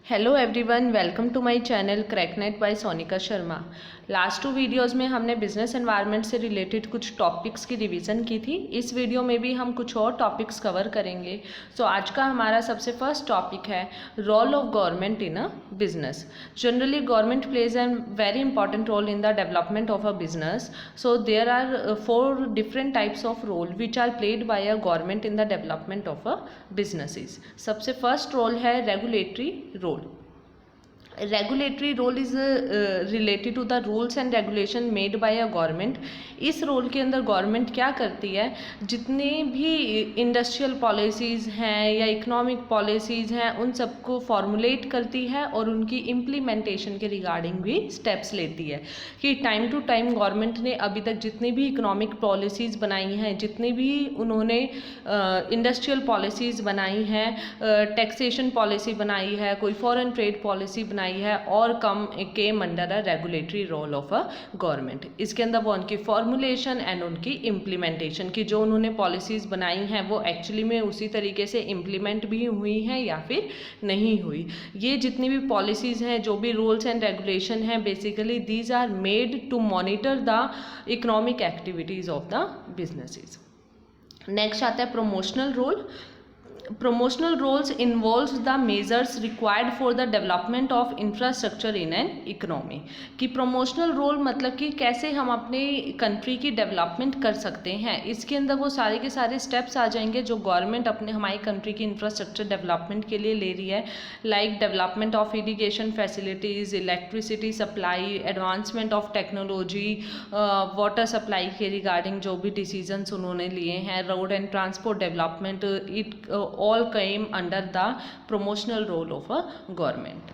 Hello everyone, welcome to my channel CrackNet by Sonika Sharma. Last 2 videos में हमने business environment से related कुछ topics की रिवीजन की थी। इस वीडियो में भी हम कुछ और टॉपिक्स कवर करेंगे। सो आज का हमारा सबसे फर्स्ट टॉपिक है role of government in a business. Generally government plays an very important role in the development of a business. So there are 4 different types of role which are played by a government in the development of a businesses. सबसे first role है regulatory role. Regulatory role is related to the rules and regulation made by a government. इस role के अंदर government क्या करती है, जितने भी इंडस्ट्रियल पॉलिसीज़ हैं या इकोनॉमिक पॉलिसीज़ हैं उन सबको फॉर्मुलेट करती है और उनकी इम्प्लीमेंटेशन के रिगार्डिंग भी स्टेप्स लेती है। कि टाइम टू टाइम गवर्नमेंट ने अभी तक जितनी भी इकोनॉमिक पॉलिसीज़ बनाई हैं, जितनी भी उन्होंने इंडस्ट्रियल पॉलिसीज़ बनाई हैं, टैक्सेशन पॉलिसी बनाई है, कोई फॉरेन ट्रेड पॉलिसी बनाई है, और come came under a regulatory role of a government. इसके अंदर वो उनकी फॉर्मुलेशन एंड उनकी इम्प्लीमेंटेशन की जो उन्होंने पॉलिसीज़ बनाई हैं वो एक्चुअली में उसी तरीके से इम्प्लीमेंट भी हुई हैं या फिर नहीं हुई। ये जितनी भी पॉलिसीज़ हैं, जो भी रूल्स एंड रेगुलेशन हैं, basically these are made to monitor the economic activities of the businesses. Next आता है promotional role. Promotional roles involves the measures required for the development of infrastructure in an economy। कि promotional role मतलब कि कैसे हम अपने country की development कर सकते हैं। इसके अंदर वो सारे के सारे स्टेप्स आ जाएंगे जो गवर्नमेंट अपने हमारी कंट्री की इंफ्रास्ट्रक्चर डेवलपमेंट के लिए ले रही है, like development of irrigation facilities, electricity supply, advancement of technology, water supply के रिगार्डिंग जो भी डिसीजंस उन्होंने लिए हैं, road and transport development, it all came under the promotional role of a government.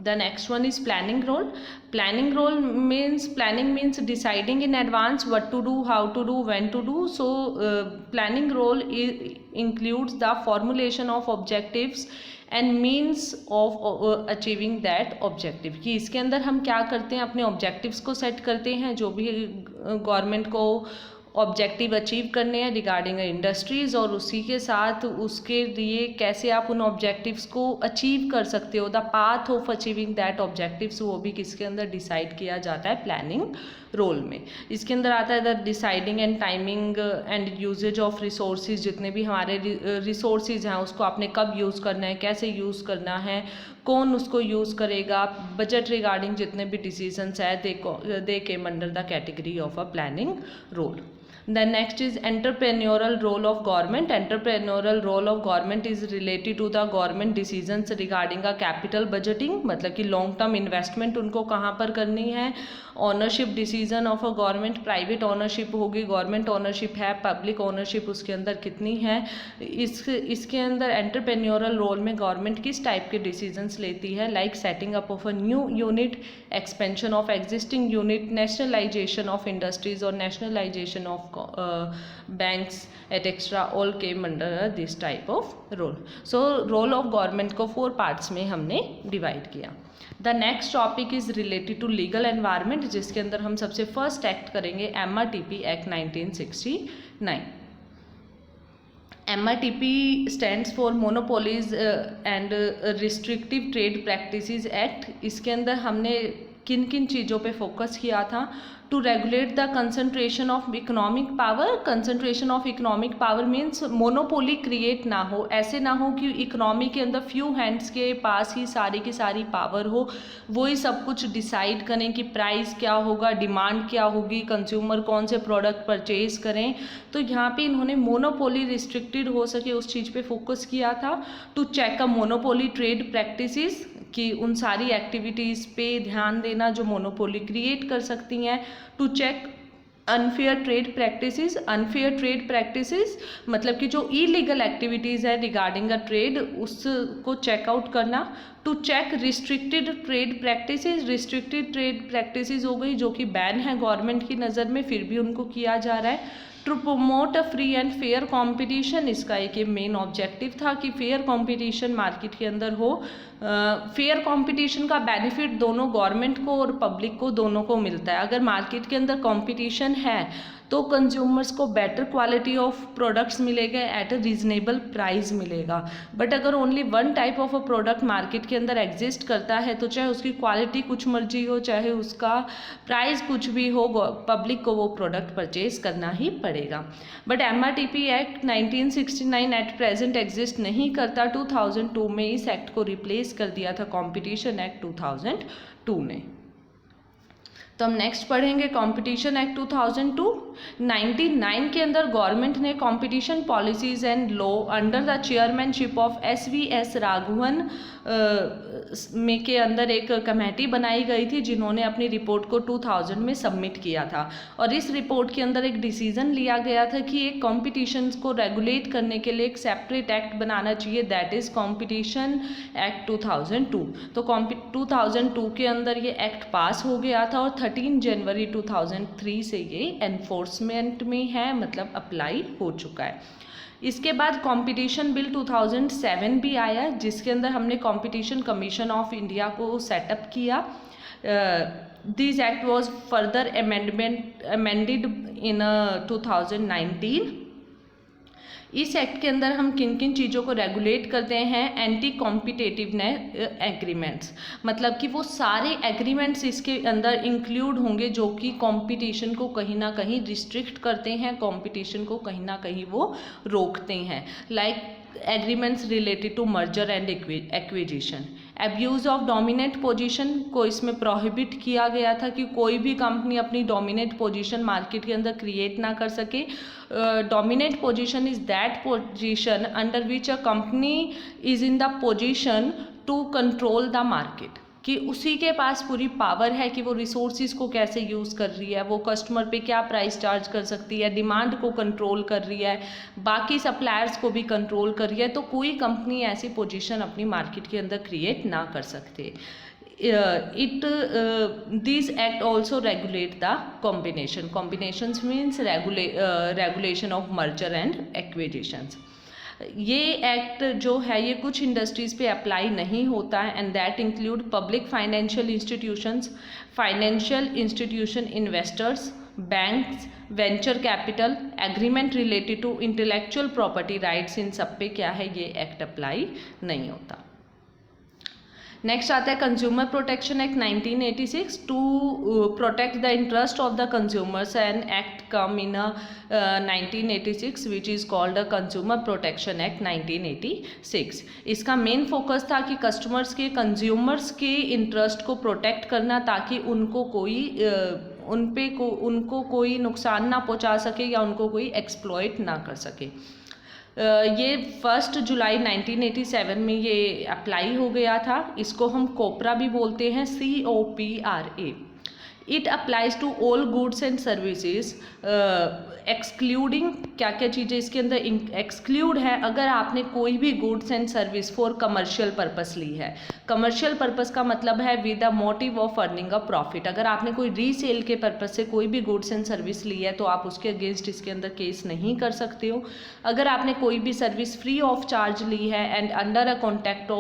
The next one is planning role. Planning means deciding in advance what to do, how to do, when to do. So planning role includes the formulation of objectives and means of achieving that objective. कि इसके अंदर हम क्या करते हैं, अपने objectives को set करते हैं, जो भी गवर्नमेंट को ऑब्जेक्टिव अचीव करने हैं रिगार्डिंग इंडस्ट्रीज़, और उसी के साथ उसके लिए कैसे आप उन ऑब्जेक्टिव्स को अचीव कर सकते हो, the path of achieving that objectives, वो भी किसके अंदर डिसाइड किया जाता है, प्लानिंग रोल में। इसके अंदर आता है the deciding and timing and usages of resources. जितने भी हमारे रिसोर्सेज हैं उसको आपने कब यूज़ करना है, कैसे यूज़ करना है, कौन उसको यूज़ करेगा, बजट रिगार्डिंग जितने भी डिसीजंस है they came under the category of a planning role. Then next is entrepreneurial role of government. Entrepreneurial role of government is related to the government decisions regarding a capital budgeting, मतलब कि long term investment उनको कहाँ पर करनी है, ownership decision of a government, private ownership होगी, government ownership है, public ownership उसके अंदर कितनी है। इसके अंदर एंटरप्रेन्योरल रोल में गवर्नमेंट किस टाइप के डिसीजंस लेती है, like setting up of a new unit, expansion of existing unit, nationalisation of industries और nationalisation of banks etc. all came under this type of role. So role of government को 4 parts में हमने divide किया। The next topic is related to legal environment, जिसके अंदर हम सबसे first act करेंगे MRTP act 1969। MRTP stands for monopolies and restrictive trade practices act. इसके अंदर हमने किन किन चीज़ों पे फोकस किया था, to regulate the concentration of economic power. Concentration of economic power means monopoly create ना हो, ऐसे ना हो कि इकोनॉमी के अंदर फ्यू हैंड्स के पास ही सारी की सारी पावर हो, वो ही सब कुछ डिसाइड करें कि प्राइस क्या होगा, डिमांड क्या होगी, कंज्यूमर कौन से प्रोडक्ट परचेज करें। तो यहाँ पे इन्होंने मोनोपोली रिस्ट्रिक्टेड हो सके उस चीज़ पे फोकस किया था। To check a monopoly trade practices, कि उन सारी एक्टिविटीज़ पे ध्यान देना जो मोनोपोली क्रिएट कर सकती हैं। To check unfair trade practices. Unfair trade practices मतलब कि जो इलीगल एक्टिविटीज़ है रिगार्डिंग अ ट्रेड उसको चेकआउट करना। To check restricted trade practices. Restricted trade practices हो गई जो कि बैन है गवर्नमेंट की नज़र में, फिर भी उनको किया जा रहा है। To promote a free and fair competition, इसका एक मेन ऑब्जेक्टिव था कि फेयर कंपटीशन मार्केट के अंदर हो। फेयर कंपटीशन का बेनिफिट दोनों गवर्नमेंट को और पब्लिक को दोनों को मिलता है। अगर मार्केट के अंदर कंपटीशन है तो कंज्यूमर्स को बेटर क्वालिटी ऑफ प्रोडक्ट्स मिलेगा एट अ रीजनेबल प्राइस मिलेगा। बट अगर only one type of a product market के अंदर एग्जिस्ट करता है तो चाहे उसकी क्वालिटी कुछ मर्जी हो, चाहे उसका प्राइस कुछ भी हो, पब्लिक को वो प्रोडक्ट परचेज करना ही पड़ेगा। But MRTP act 1969 at present exist नहीं करता। 2002 में इस एक्ट को रिप्लेस कर दिया था कॉम्पिटिशन एक्ट 2002 ने। तो हम नेक्स्ट पढ़ेंगे कंपटीशन एक्ट 2002। 99 के अंदर गवर्नमेंट ने competition policies and law under the chairmanship of SVS Raghavan में के अंदर एक कमेटी बनाई गई थी जिन्होंने अपनी रिपोर्ट को 2000 में सबमिट किया था। और इस रिपोर्ट के अंदर एक डिसीजन लिया गया था कि एक कॉम्पिटिशन्स को रेगुलेट करने के लिए एक सेपरेट एक्ट बनाना चाहिए, दैट इज़ कॉम्पिटिशन एक्ट 2002। तो 2002 के अंदर ये एक्ट पास हो गया था और 13 जनवरी 2003 से ये एनफोर्समेंट में है, मतलब अप्लाई हो चुका है। इसके बाद कंपटीशन बिल 2007 भी आया जिसके अंदर हमने कंपटीशन कमीशन ऑफ इंडिया को सेटअप किया। This act was further amended in 2019। इस एक्ट के अंदर हम किन किन चीज़ों को रेगुलेट करते हैं, एंटी कॉम्पिटेटिवनेस एग्रीमेंट्स, मतलब कि वो सारे एग्रीमेंट्स इसके अंदर इंक्लूड होंगे जो कि कंपटीशन को कहीं ना कहीं रिस्ट्रिक्ट करते हैं, कंपटीशन को कहीं ना कहीं वो रोकते हैं। Like agreements related to merger and acquisition. Abuse of dominate position को इसमें प्रोहिबिट किया गया था कि कोई भी कंपनी अपनी डोमिनेट पोजीशन मार्केट के अंदर क्रिएट ना कर सके। Dominate position is that position under which a company is in the position to control the market, कि उसी के पास पूरी पावर है कि वो रिसोर्सिस को कैसे यूज़ कर रही है, वो कस्टमर पे क्या प्राइस चार्ज कर सकती है, डिमांड को कंट्रोल कर रही है, बाकी सप्लायर्स को भी कंट्रोल कर रही है। तो कोई कंपनी ऐसी पोजीशन अपनी मार्केट के अंदर क्रिएट ना कर सकते। This act also regulate the combinations means regulation of merger and acquisitions. ये एक्ट जो है ये कुछ इंडस्ट्रीज़ पे अप्लाई नहीं होता है and that include public financial institution, investors, banks, venture capital, agreement related to intellectual property rights, इन सब पे क्या है ये एक्ट अप्लाई नहीं होता। नेक्स्ट आता है consumer protection act 1986 to protect the interest of the consumers and act come in 1986 which is called the consumer protection act 1986। इसका मेन फोकस था कि कस्टमर्स के कंज्यूमर्स के इंटरेस्ट को प्रोटेक्ट करना ताकि उनको कोई नुकसान ना पहुंचा सके या उनको कोई एक्सप्लॉइट ना कर सके। ये 1 जुलाई 1987 में ये अप्लाई हो गया था। इसको हम कोपरा भी बोलते हैं, COPRA। It applies to all goods and services excluding, क्या क्या चीज़ें इसके अंदर एक्सक्लूड है, अगर आपने कोई भी goods and service for commercial purpose ली है। कमर्शियल पर्पस का मतलब है with the motive of earning a profit. अगर आपने कोई रीसेल के पर्पस से कोई भी गुड्स एंड सर्विस ली है तो आप उसके अगेंस्ट इसके अंदर केस नहीं कर सकते हो। अगर आपने कोई भी सर्विस फ्री ऑफ चार्ज ली है and under a contract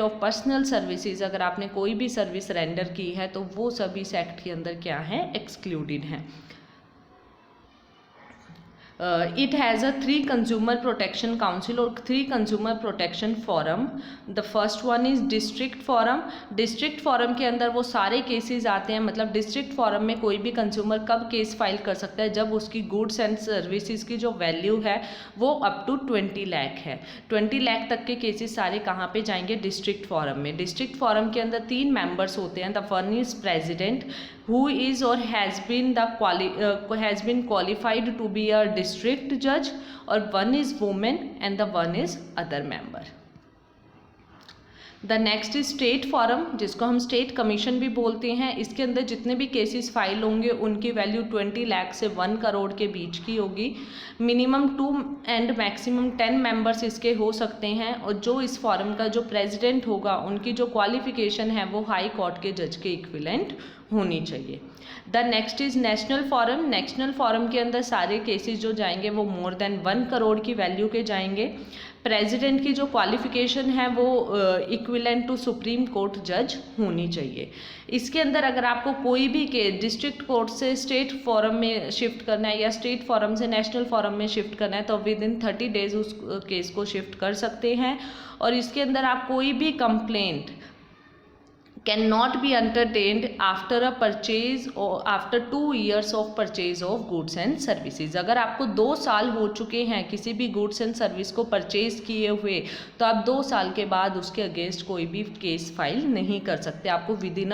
of personal services, अगर आपने कोई भी सर्विस रेंडर की है तो वो सभी इस एक्ट के अंदर क्या है, एक्सक्लूडेड है। It has a 3 consumer protection council और 3 consumer protection forum. The first one is district forum. district forum के अंदर वो सारे केसेस आते हैं, मतलब district forum में कोई भी कंज्यूमर कब केस फाइल कर सकता है, जब उसकी गुड्स एंड सर्विसेज की जो वैल्यू है वो अप टू 20 लाख है। 20 लाख तक के केसेस सारे कहाँ पे जाएंगे, डिस्ट्रिक्ट फोरम में। डिस्ट्रिक्ट फोरम के अंदर 3 मेंबर्स होते हैं। The one is president who is or has been qualified to be a district judge, और one is woman and the one is other member. The next is state forum, जिसको हम state commission भी बोलते हैं। इसके अंदर जितने भी केसेस फाइल होंगे उनकी वैल्यू 20 लाख से 1 करोड़ के बीच की होगी। मिनिमम 2 एंड मैक्सिमम 10 मेंबर्स इसके हो सकते हैं, और जो इस फॉरम का जो प्रेसिडेंट होगा उनकी जो क्वालिफिकेशन है वो हाई कोर्ट के जज के इक्विवेलेंट होनी चाहिए। The next is national forum. National forum के अंदर सारे केसेस जो जाएंगे वो मोर देन 1 करोड़ की वैल्यू के जाएंगे। प्रेसिडेंट की जो क्वालिफिकेशन है वो इक्विवेलेंट टू सुप्रीम कोर्ट जज होनी चाहिए। इसके अंदर अगर आपको कोई भी केस डिस्ट्रिक्ट कोर्ट से स्टेट फॉरम में शिफ्ट करना है या स्टेट फॉरम से नेशनल फॉरम में शिफ्ट करना है तो विद इन 30 डेज उस केस को शिफ्ट कर सकते हैं। और इसके अंदर आप कोई भी complaint can not be entertained after a purchase और after 2 years of purchase of goods and services. अगर आपको 2 साल हो चुके हैं किसी भी गुड्स एंड सर्विस को परचेज किए हुए तो आप 2 साल के बाद उसके अगेंस्ट कोई भी केस फाइल नहीं कर सकते। आपको विद इन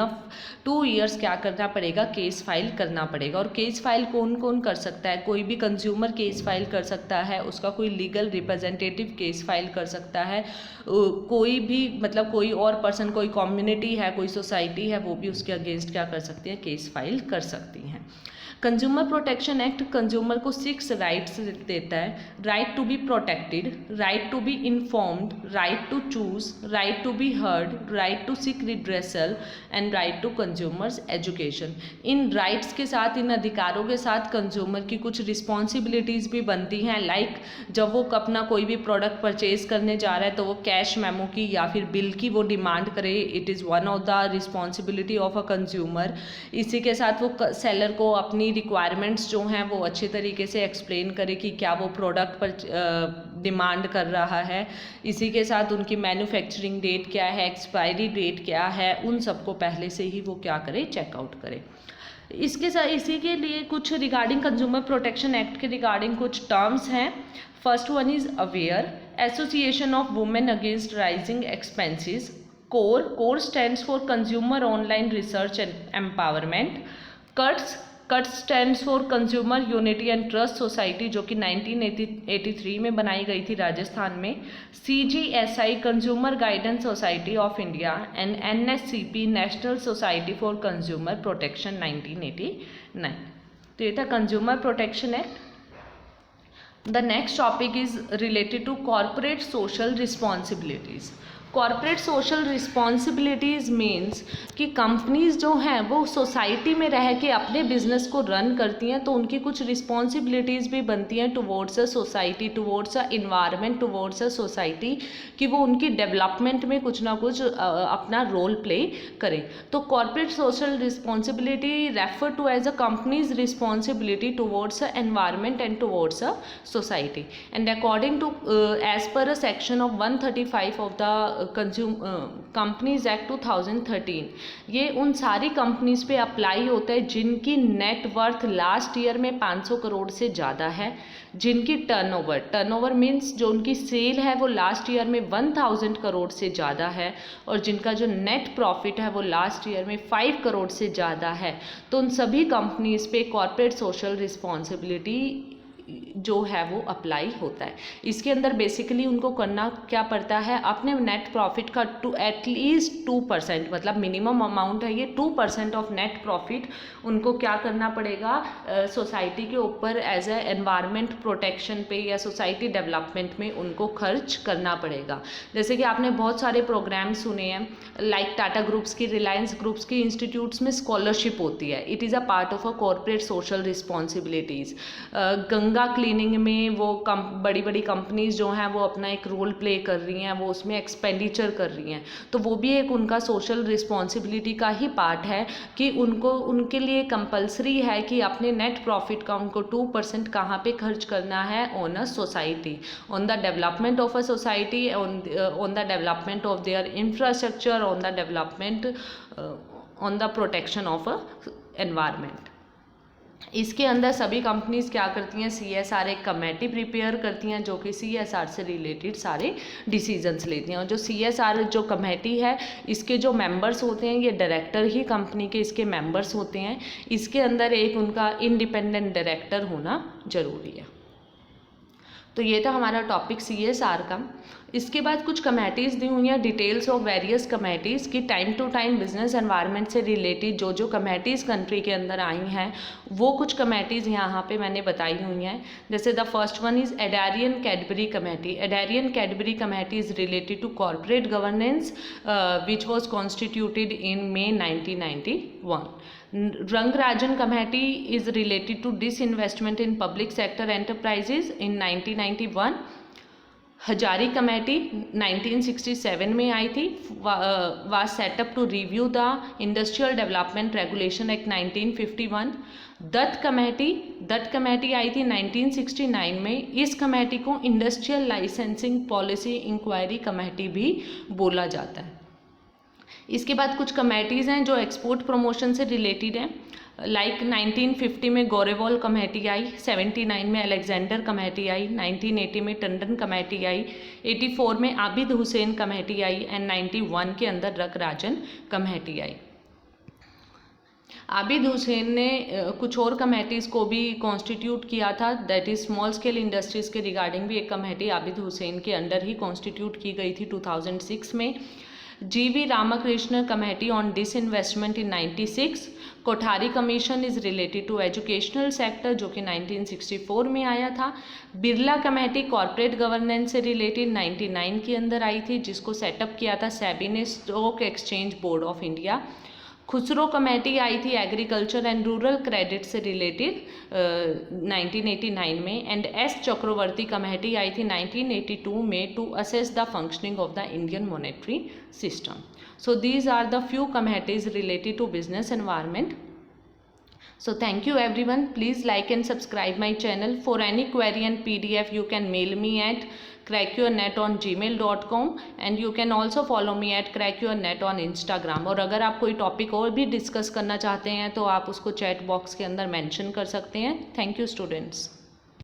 2 years क्या करना पड़ेगा, केस फाइल करना पड़ेगा। और केस फाइल कौन कौन कर सकता है, कोई भी कंज्यूमर केस फाइल कर सकता है, उसका कोई लीगल रिप्रेजेंटेटिव केस फाइल कर सकता है, कोई भी मतलब कोई और पर्सन, कोई कम्युनिटी है, कोई सोसाइटी है, वो भी उसके अगेंस्ट क्या कर सकती है, केस फाइल कर सकती हैं। कंज्यूमर प्रोटेक्शन एक्ट कंज्यूमर को 6 राइट्स देता है। Right to be protected, right to be informed, right to choose, right to be heard, right to seek redressal and right to consumers education. इन rights के साथ, इन अधिकारों के साथ कंज्यूमर की कुछ रिस्पॉन्सिबिलिटीज़ भी बनती हैं। लाइक जब वो अपना कोई भी प्रोडक्ट परचेज करने जा रहा है तो वो कैश मेमो की या फिर बिल की वो डिमांड करे। It is one of the responsibility of a consumer. इसी के साथ वो सेलर को अपनी रिक्वायरमेंट्स जो हैं वो अच्छे तरीके से एक्सप्लेन करे कि क्या वो प्रोडक्ट पर डिमांड कर रहा है। इसी के साथ उनकी मैन्युफैक्चरिंग डेट क्या है, एक्सपायरी डेट क्या है, उन सबको पहले से ही वो क्या करे, चेकआउट करे। इसके साथ इसी के लिए कुछ रिगार्डिंग कंज्यूमर प्रोटेक्शन एक्ट के रिगार्डिंग कुछ टर्म्स हैं। First one is aware, association of women against rising expenses. Core stands for consumer online research and empowerment. Cuts stands for consumer unity and trust society जो कि 1983 में बनाई गई थी राजस्थान में। CGSI consumer guidance society of India and NSCP national society for consumer protection 1989। तो ये था consumer protection act. The next topic is related to corporate social responsibilities. Corporate social responsibilities means कि कंपनीज जो हैं वो सोसाइटी में रह के अपने बिजनेस को रन करती हैं तो उनकी कुछ रिस्पॉन्सिबिलिटीज़ भी बनती हैं towards a society, towards a environment, towards a society, कि वो उनकी डेवलपमेंट में कुछ ना कुछ अपना रोल प्ले करें। तो corporate social responsibility refer to as a companies responsibility towards a environment and towards a society and according to as per a section of 135 of the companies act 2013, ये उन सारी कंपनीज पे apply होता है जिनकी net worth last year में 500 करोड़ से ज़्यादा है, जिनकी टर्नओवर मीन्स जो उनकी सेल है वो लास्ट ईयर में 1000 करोड़ से ज़्यादा है, और जिनका जो नेट प्रॉफिट है वो लास्ट ईयर में 5 करोड़ से ज़्यादा है। तो उन सभी कंपनीज पे कॉर्पोरेट सोशल रिस्पॉन्सिबिलिटी जो है वो अप्लाई होता है। इसके अंदर बेसिकली उनको करना क्या पड़ता है, अपने नेट प्रॉफिट का एटलीस्ट 2%, मतलब मिनिमम अमाउंट है ये 2% ऑफ नेट प्रॉफिट उनको क्या करना पड़ेगा, सोसाइटी के ऊपर एज ए एनवायरनमेंट प्रोटेक्शन पे या सोसाइटी डेवलपमेंट में उनको खर्च करना पड़ेगा। जैसे कि आपने बहुत सारे प्रोग्राम सुने हैं, लाइक टाटा ग्रुप्स की, रिलायंस ग्रुप्स की इंस्टीट्यूट्स में स्कॉलरशिप होती है। It is a part of a corporate social responsibilities. Ganga cleaning में वो बड़ी बड़ी कंपनीज जो हैं वो अपना एक रोल प्ले कर रही हैं, वो उसमें एक्सपेंडिचर कर रही हैं, तो वो भी एक उनका सोशल रिस्पॉन्सिबिलिटी का ही पार्ट है कि उनको उनके लिए कंपलसरी है कि अपने नेट प्रॉफिट का उनको 2% कहाँ पे खर्च करना है, on a society, on the development of a society, on the development of their infrastructure, on the development, on the protection of a environment. इसके अंदर सभी कंपनीज क्या करती हैं, CSR एक कमेटी प्रिपेयर करती हैं जो कि CSR से रिलेटेड सारे डिसीजंस लेती हैं। और जो CSR जो कमेटी है, इसके जो मेंबर्स होते हैं ये डायरेक्टर ही कंपनी के इसके मेंबर्स होते हैं। इसके अंदर एक उनका इंडिपेंडेंट डायरेक्टर होना जरूरी है। तो ये था हमारा टॉपिक CSR का। इसके बाद कुछ कमेटीज़ दी हुई हैं, डिटेल्स ऑफ वेरियस कमेटीज़ की time to time business environment से रिलेटेड जो जो कमेटीज़ कंट्री के अंदर आई हैं वो कुछ कमेटीज़ यहाँ पे मैंने बताई हुई हैं। जैसे the first one is Adrian Cadbury committee. Adrian Cadbury committee is related to corporate governance which was constituted in May 1991. Rangarajan Committee is related to disinvestment in public sector enterprises in 1991. Hazari committee 1967 में आई थी, was set up to review the industrial development regulation act 1951। Dutt committee आई थी 1969 में। इस committee को industrial licensing policy inquiry committee भी बोला जाता है। इसके बाद कुछ कमेटीज़ हैं जो एक्सपोर्ट प्रमोशन से रिलेटेड हैं, लाइक 1950 में गोरेवाल कमेटी आई, 79 में अलेक्जेंडर कमेटी आई, 1980 में टंडन कमेटी आई, 84 में Abid Hussain committee I and 91 के अंदर रकराजन कमेटी आई। आबिद हुसैन ने कुछ और कमेटीज़ को भी कॉन्स्टिट्यूट किया था, that is small scale industries के रिगार्डिंग भी एक कमेटी आबिद हुसैन के अंडर ही कॉन्स्टिट्यूट की गई थी 2006 में। GV Ramakrishna committee on disinvestment in 96। Kothari commission is related to educational sector जो कि 1964 में आया था। बिरला कमेटी कॉरपोरेट गवर्नेंस से रिलेटेड 99 के अंदर आई थी, जिसको सेटअप किया था सेबी ने, stock exchange board of India. Khusro committee आई थी एग्रीकल्चर एंड रूरल क्रेडिट से रिलेटेड 1989 में। एंड एस चक्रवर्ती कमेटी आई थी 1982 में to assess the functioning of the Indian monetary system. So these are the few committees related to business environment. So thank you everyone. Please like and subscribe my channel. For any query and PDF you can mail me at crackyournet@gmail.com and you can also follow me at crackyournet on Instagram. और अगर आप कोई topic और भी discuss करना चाहते हैं तो आप उसको चैट बॉक्स के अंदर मेंशन कर सकते हैं. Thank you students.